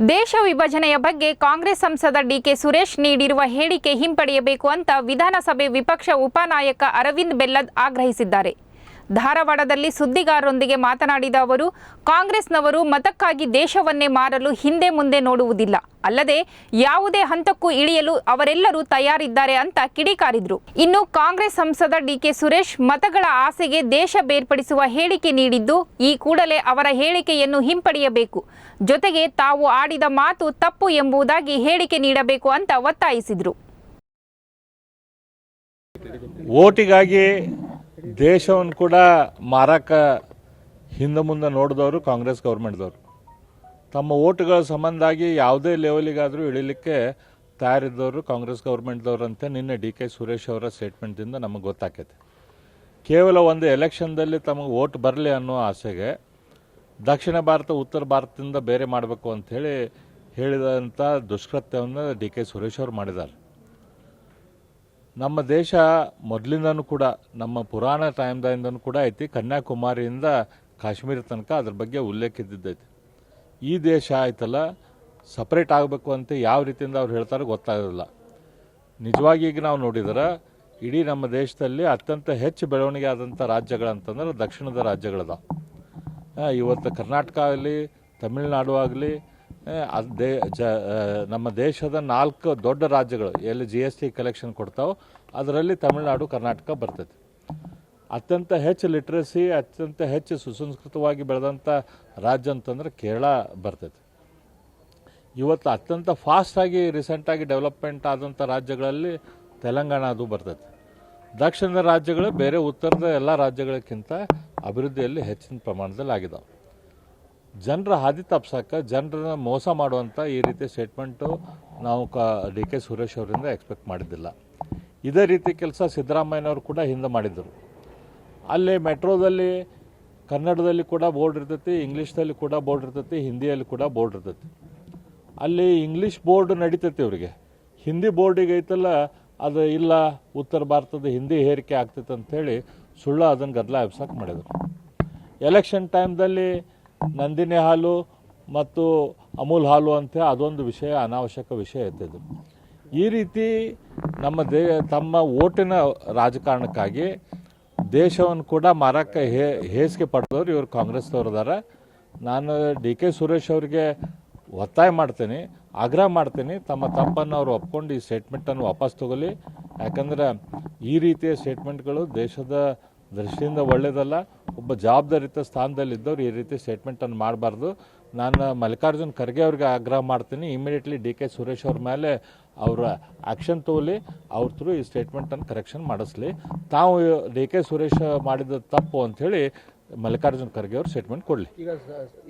ದೇಶ ವಿಭಜನೆಯ ಬಗ್ಗೆ ಕಾಂಗ್ರೆಸ್ ಸಂಸದ ಡಿಕೆ ಸುರೇಶ್ ನೀಡಿರುವ ಹೇಳಿಕೆ ಹಿಂಪಡೆಯಬೇಕು ಅಂತ ವಿಧಾನಸಭೆ ವಿಪಕ್ಷ ಉಪನಾಯಕ ಅರವಿಂದ್ ಬೆಲ್ಲದ್ ಆಗ್ರಹಿಸಿದ್ದಾರೆ. ಧಾರವಾಡದಲ್ಲಿ ಸುದ್ದಿಗಾರರೊಂದಿಗೆ ಮಾತನಾಡಿದ ಅವರು, ಕಾಂಗ್ರೆಸ್ನವರು ಮತಕ್ಕಾಗಿ ದೇಶವನ್ನೇ ಮಾರಲು ಹಿಂದೆ ಮುಂದೆ ನೋಡುವುದಿಲ್ಲ, ಅಲ್ಲದೆ ಯಾವುದೇ ಹಂತಕ್ಕೂ ಇಳಿಯಲು ಅವರೆಲ್ಲರೂ ತಯಾರಿದ್ದಾರೆ ಅಂತ ಕಿಡಿಕಾರಿದ್ರು. ಇನ್ನು ಕಾಂಗ್ರೆಸ್ ಸಂಸದ ಡಿಕೆ ಸುರೇಶ್ ಮತಗಳ ಆಸೆಗೆ ದೇಶ ಬೇರ್ಪಡಿಸುವ ಹೇಳಿಕೆ ನೀಡಿದ್ದು, ಈ ಕೂಡಲೇ ಅವರ ಹೇಳಿಕೆಯನ್ನು ಹಿಂಪಡೆಯಬೇಕು, ಜೊತೆಗೆ ತಾವು ಆಡಿದ ಮಾತು ತಪ್ಪು ಎಂಬುದಾಗಿ ಹೇಳಿಕೆ ನೀಡಬೇಕು ಅಂತ ಒತ್ತಾಯಿಸಿದ್ರು. ಓಟಿಗಾಗಿ ದೇಶವನ್ನು ಕೂಡ ಮಾರಕ ಹಿಂದೆ ಮುಂದೆ ನೋಡಿದವರು ಕಾಂಗ್ರೆಸ್ ಗೌರ್ಮೆಂಟ್ದವರು. ತಮ್ಮ ಓಟುಗಳ ಸಂಬಂಧಾಗಿ ಯಾವುದೇ ಲೆವೆಲಿಗಾದರೂ ಇಳಿಲಿಕ್ಕೆ ತಯಾರಿದ್ದವರು ಕಾಂಗ್ರೆಸ್ ಗೌರ್ಮೆಂಟ್ದವರು ಅಂತ ನಿನ್ನೆ ಡಿ ಕೆ ಸುರೇಶ್ ಅವರ ಸ್ಟೇಟ್ಮೆಂಟಿಂದ ನಮಗೆ ಗೊತ್ತಾಕೈತೆ. ಕೇವಲ ಒಂದು ಎಲೆಕ್ಷನ್ದಲ್ಲಿ ತಮಗೆ ಓಟ್ ಬರಲಿ ಅನ್ನೋ ಆಸೆಗೆ ದಕ್ಷಿಣ ಭಾರತ ಉತ್ತರ ಭಾರತದಿಂದ ಬೇರೆ ಮಾಡಬೇಕು ಅಂಥೇಳಿ ಹೇಳಿದಂಥ ದುಷ್ಕೃತ್ಯವನ್ನು ಡಿ ಕೆ ಸುರೇಶ್ ಅವರು ಮಾಡಿದ್ದಾರೆ. ನಮ್ಮ ದೇಶ ಮೊದಲಿಂದನೂ ಕೂಡ ನಮ್ಮ ಪುರಾಣ ಟೈಮ್ದಿಂದನೂ ಕೂಡ ಐತಿ, ಕನ್ಯಾಕುಮಾರಿಯಿಂದ ಕಾಶ್ಮೀರ ತನಕ ಅದ್ರ ಬಗ್ಗೆ ಉಲ್ಲೇಖ ಇದ್ದಿದ್ದೈತಿ. ಈ ದೇಶ ಆಯ್ತಲ್ಲ ಸಪ್ರೇಟ್ ಆಗಬೇಕು ಅಂತ ಯಾವ ರೀತಿಯಿಂದ ಅವ್ರು ಹೇಳ್ತಾರೆ ಗೊತ್ತಾಗೋದಿಲ್ಲ. ನಿಜವಾಗಿ ಈಗ ನಾವು ನೋಡಿದ್ರೆ ಇಡೀ ನಮ್ಮ ದೇಶದಲ್ಲಿ ಅತ್ಯಂತ ಹೆಚ್ಚು ಬೆಳವಣಿಗೆ ಆದಂಥ ರಾಜ್ಯಗಳಂತಂದ್ರೆ ದಕ್ಷಿಣದ ರಾಜ್ಯಗಳದ. ಇವತ್ತು ಕರ್ನಾಟಕ ಆಗಲಿ, ತಮಿಳುನಾಡು ಆಗಲಿ, ನಮ್ಮ ದೇಶದ 4 ದೊಡ್ಡ ರಾಜ್ಯಗಳು ಎಲ್ಲಿ GST ಕಲೆಕ್ಷನ್ ಕೊಡ್ತಾವೆ ಅದರಲ್ಲಿ ತಮಿಳುನಾಡು, ಕರ್ನಾಟಕ ಬರ್ತೈತಿ. ಅತ್ಯಂತ ಹೆಚ್ಚು ಲಿಟ್ರಸಿ, ಅತ್ಯಂತ ಹೆಚ್ಚು ಸುಸಂಸ್ಕೃತವಾಗಿ ಬೆಳೆದಂಥ ರಾಜ್ಯ ಅಂತಂದ್ರೆ ಕೇರಳ ಬರ್ತೈತಿ. ಇವತ್ತು ಅತ್ಯಂತ ಫಾಸ್ಟಾಗಿ ರೀಸೆಂಟಾಗಿ ಡೆವಲಪ್ಮೆಂಟ್ ಆದಂಥ ರಾಜ್ಯಗಳಲ್ಲಿ ತೆಲಂಗಾಣ ಅದು ಬರ್ತೈತಿ. ದಕ್ಷಿಣದ ರಾಜ್ಯಗಳು ಬೇರೆ ಉತ್ತರದ ಎಲ್ಲ ರಾಜ್ಯಗಳಕ್ಕಿಂತ ಅಭಿವೃದ್ಧಿಯಲ್ಲಿ ಹೆಚ್ಚಿನ ಪ್ರಮಾಣದಲ್ಲಿ ಆಗಿದಾವೆ. ಜನರ ಹಾದಿ ತಪ್ಸಕ್ಕೆ, ಜನರನ್ನ ಮೋಸ ಮಾಡುವಂಥ ಈ ರೀತಿ ಸ್ಟೇಟ್ಮೆಂಟು ನಾವು ಡಿ ಕೆ ಸುರೇಶ್ ಅವರಿಂದ ಎಕ್ಸ್ಪೆಕ್ಟ್ ಮಾಡಿದ್ದಿಲ್ಲ. ಇದೇ ರೀತಿ ಕೆಲಸ ಸಿದ್ದರಾಮಯ್ಯನವರು ಕೂಡ ಹಿಂದೆ ಮಾಡಿದ್ದರು. ಅಲ್ಲಿ ಮೆಟ್ರೋದಲ್ಲಿ ಕನ್ನಡದಲ್ಲಿ ಕೂಡ ಬೋರ್ಡ್ ಇರ್ತೈತಿ, ಇಂಗ್ಲೀಷ್ದಲ್ಲಿ ಕೂಡ ಬೋರ್ಡ್ ಇರ್ತೈತಿ, ಹಿಂದಿಯಲ್ಲಿ ಕೂಡ ಬೋರ್ಡ್ ಇರ್ತೈತಿ. ಅಲ್ಲಿ ಇಂಗ್ಲೀಷ್ ಬೋರ್ಡ್ ನಡೀತೈತಿ ಇವರಿಗೆ, ಹಿಂದಿ ಬೋರ್ಡಿಗೆ ಐತಲ್ಲ ಅದು ಇಲ್ಲ, ಉತ್ತರ ಭಾರತದ ಹಿಂದಿ ಹೇರಿಕೆ ಆಗ್ತೈತೆ ಅಂಥೇಳಿ ಸುಳ್ಳು ಅದನ್ನು ಗದ್ದಲ ಎಬ್ಸಕ್ಕೆ ಮಾಡಿದರು. ಎಲೆಕ್ಷನ್ ಟೈಮ್ದಲ್ಲಿ ನಂದಿನಿ ಹಾಲು ಮತ್ತು ಅಮೂಲ್ ಹಾಲು ಅಂತ ಅದೊಂದು ವಿಷಯ, ಅನಾವಶ್ಯಕ ವಿಷಯ ಎತ್ತಿದ್ರು. ಈ ರೀತಿ ತಮ್ಮ ಓಟಿನ ರಾಜಕಾರಣಕ್ಕಾಗಿ ದೇಶವನ್ನು ಕೂಡ ಮಾರಕ್ಕೆ ಹೇಸಿಗೆ ಪಡೆದವರು ಇವರು ಕಾಂಗ್ರೆಸ್ದವ್ರದಾರ. ನಾನು ಡಿ ಕೆ ಸುರೇಶ್ ಅವರಿಗೆ ಒತ್ತಾಯ ಮಾಡ್ತೀನಿ, ಆಗ್ರಹ ಮಾಡ್ತೀನಿ, ತಮ್ಮ ತಪ್ಪನ್ನು ಅವರು ಒಪ್ಕೊಂಡು ಈ ಸ್ಟೇಟ್ಮೆಂಟನ್ನು ವಾಪಸ್ ತಗೊಳ್ಳಿ. ಯಾಕಂದ್ರೆ ಈ ರೀತಿಯ ಸ್ಟೇಟ್ಮೆಂಟ್ಗಳು ದೇಶದ ದೃಷ್ಟಿಯಿಂದ ಒಳ್ಳೆಯದಲ್ಲ. ಒಬ್ಬ ಜವಾಬ್ದಾರಿತ ಸ್ಥಾನದಲ್ಲಿದ್ದವ್ರು ಈ ರೀತಿ ಸ್ಟೇಟ್ಮೆಂಟನ್ನು ಮಾಡಬಾರ್ದು. ನಾನು ಮಲ್ಲಿಕಾರ್ಜುನ್ ಖರ್ಗೆ ಅವ್ರಿಗೆ ಆಗ್ರಹ ಮಾಡ್ತೀನಿ, ಇಮಿಡಿಯೇಟ್ಲಿ ಡಿ ಕೆ ಸುರೇಶ್ ಅವ್ರ ಮೇಲೆ ಅವರ ಆ್ಯಕ್ಷನ್ ತಗೊಳ್ಳಿ, ಅವ್ರ ಥ್ರೂ ಈ ಸ್ಟೇಟ್ಮೆಂಟನ್ನು ಕರೆಕ್ಷನ್ ಮಾಡಿಸ್ಲಿ. ತಾವು ಡಿ ಕೆ ಸುರೇಶ್ ಮಾಡಿದ ತಪ್ಪು ಅಂಥೇಳಿ ಮಲ್ಲಿಕಾರ್ಜುನ್ ಖರ್ಗೆ ಅವ್ರು ಸ್ಟೇಟ್ಮೆಂಟ್ ಕೊಡಲಿ. ಈಗ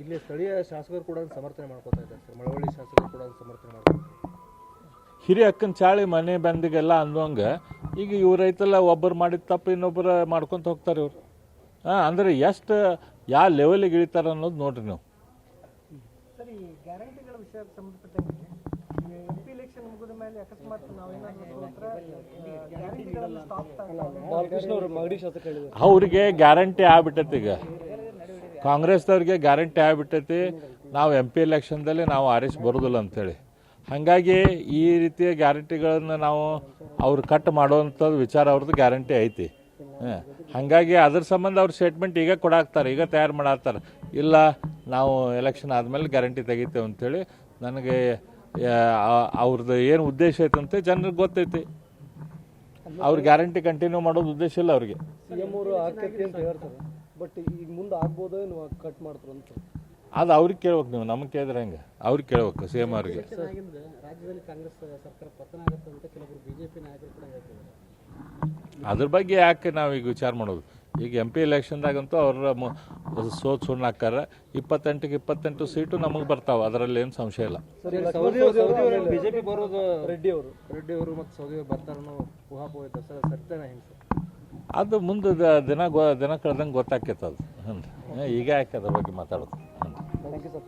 ಇಲ್ಲಿ ಸ್ಥಳೀಯ ಶಾಸಕರು ಕೂಡ ಸಮರ್ಥನೆ ಮಾಡ್ಕೊತಾ ಇದ್ದಾರೆ ಸರ್, ಮಳವಳ್ಳಿ ಶಾಸಕರು ಕೂಡ ಸಮರ್ಥನೆ ಮಾಡ್ತಾರೆ. ಹಿರಿಯ ಅಕ್ಕನ ಚಾಳಿ ಮನೆ ಬಂದಿಗೆಲ್ಲ ಅಂದಂಗೆ ಈಗ ಇವ್ರೈತಲ್ಲ, ಒಬ್ಬರು ಮಾಡಿದ ತಪ್ಪು ಇನ್ನೊಬ್ಬರು ಮಾಡ್ಕೊತ ಹೋಗ್ತಾರೆ ಇವರು. ಅಂದರೆ ಎಷ್ಟು ಯಾವ ಲೆವೆಲಿಗೆ ಇಳಿತಾರೆ ಅನ್ನೋದು ನೋಡ್ರಿ ನೀವು. ಸರಿ, ಗ್ಯಾರಂಟಿಗಳ ವಿಷಯಕ್ಕೆ ಸಂಬಂಧಪಟ್ಟಂಗೆ MP ಎಲೆಕ್ಷನ್ ಮುಗಿದ ಮೇಲೆ ಅಕಸ್ಮಾತ್ ಅವ್ರಿಗೆ ಗ್ಯಾರಂಟಿ ಆಗ್ಬಿಟ್ಟೈತಿ. ಈಗ ಕಾಂಗ್ರೆಸ್ದವ್ರಿಗೆ ಗ್ಯಾರಂಟಿ ಆಗ್ಬಿಟ್ಟೈತಿ, ನಾವು MP ಎಲೆಕ್ಷನ್ದಲ್ಲಿ ನಾವು ಆರಿಸಿ ಬರೋದಿಲ್ಲ ಅಂಥೇಳಿ. ಹಾಗಾಗಿ ಈ ರೀತಿಯ ಗ್ಯಾರಂಟಿಗಳನ್ನು ನಾವು ಅವ್ರು ಕಟ್ ಮಾಡೋವಂಥದ್ದು ವಿಚಾರ ಅವ್ರದ್ದು ಗ್ಯಾರಂಟಿ ಐತಿ. ಹಾಗಾಗಿ ಅದ್ರ ಸಂಬಂಧ ಅವ್ರ ಸ್ಟೇಟ್ಮೆಂಟ್ ಈಗ ಕೊಡಾಕ್ತಾರೆ, ಈಗ ತಯಾರು ಮಾಡಾಕ್ತಾರೆ. ಇಲ್ಲ ನಾವು ಎಲೆಕ್ಷನ್ ಆದಮೇಲೆ ಗ್ಯಾರಂಟಿ ತೆಗಿತೇವೆ ಅಂಥೇಳಿ. ನನಗೆ ಅವ್ರದ್ದು ಏನು ಉದ್ದೇಶ ಐತಂತೆ ಜನರಿಗೆ ಗೊತ್ತೈತಿ. ಅವ್ರ ಗ್ಯಾರಂಟಿ ಕಂಟಿನ್ಯೂ ಮಾಡೋದು ಉದ್ದೇಶ ಇಲ್ಲ ಅವ್ರಿಗೆ. CM ಅವರು ಆಗ್ತೈತಿ ಅಂತ ಹೇಳ್ತಾರೆ, ಬಟ್ ಈಗ ಮುಂದೆ ಆಗ್ಬೋದೋ ನೀವು ಕಟ್ ಮಾಡ್ತಾರೆ ಅಂತ ಅದು ಅವ್ರಿಗೆ ಕೇಳ್ಬೇಕು. ನೀವು ನಮಗೆ ಕೇಳಿದ್ರೆ ಹೆಂಗೆ, ಅವ್ರಿಗೆ ಕೇಳ್ಬೇಕು CM ಅವ್ರಿಗೆ. ರಾಜ್ಯದಲ್ಲಿ ಕಾಂಗ್ರೆಸ್ ಸರ್ಕಾರ ಪತನ ಆಗುತ್ತೆ ಅಂತ ಕೆಲವರು BJP ನಾಯಕರು ಕೂಡ ಹೇಳ್ತಿದ್ದಾರೆ. ಅದ್ರ ಬಗ್ಗೆ ಯಾಕೆ ನಾವೀಗ ವಿಚಾರ ಮಾಡೋದು? ಈಗ MP ಎಲೆಕ್ಷನ್ದಾಗಂತೂ ಅವ್ರ ಸೋತ್ ಸುಣ್ಣ ಹಾಕಾರ. 28ಕ್ಕೆ 28 ಸೀಟು ನಮಗೆ ಬರ್ತಾವೆ, ಅದರಲ್ಲಿ ಏನು ಸಂಶಯ ಇಲ್ಲ. ಬಿಜೆಪಿ ಬರೋದು ರೆಡ್ಡಿ ಅವರು ಮತ್ತು ಸೌದಿ ಅವರು ಬರ್ತಾರೋ ಊಹಾಪೋಹ ಐತೆ ಸರ್, ಸತ್ಯನ ಹೆಂಗೆ ಸರ್? ಅದು ಮುಂದೆ ದಿನ ಕಳೆದಂಗೆ ಗೊತ್ತಾಕೈತೆ ಅದು. ಈಗ ಯಾಕೆ ಅದ್ರ ಬಗ್ಗೆ ಮಾತಾಡೋದು? Thank you sir.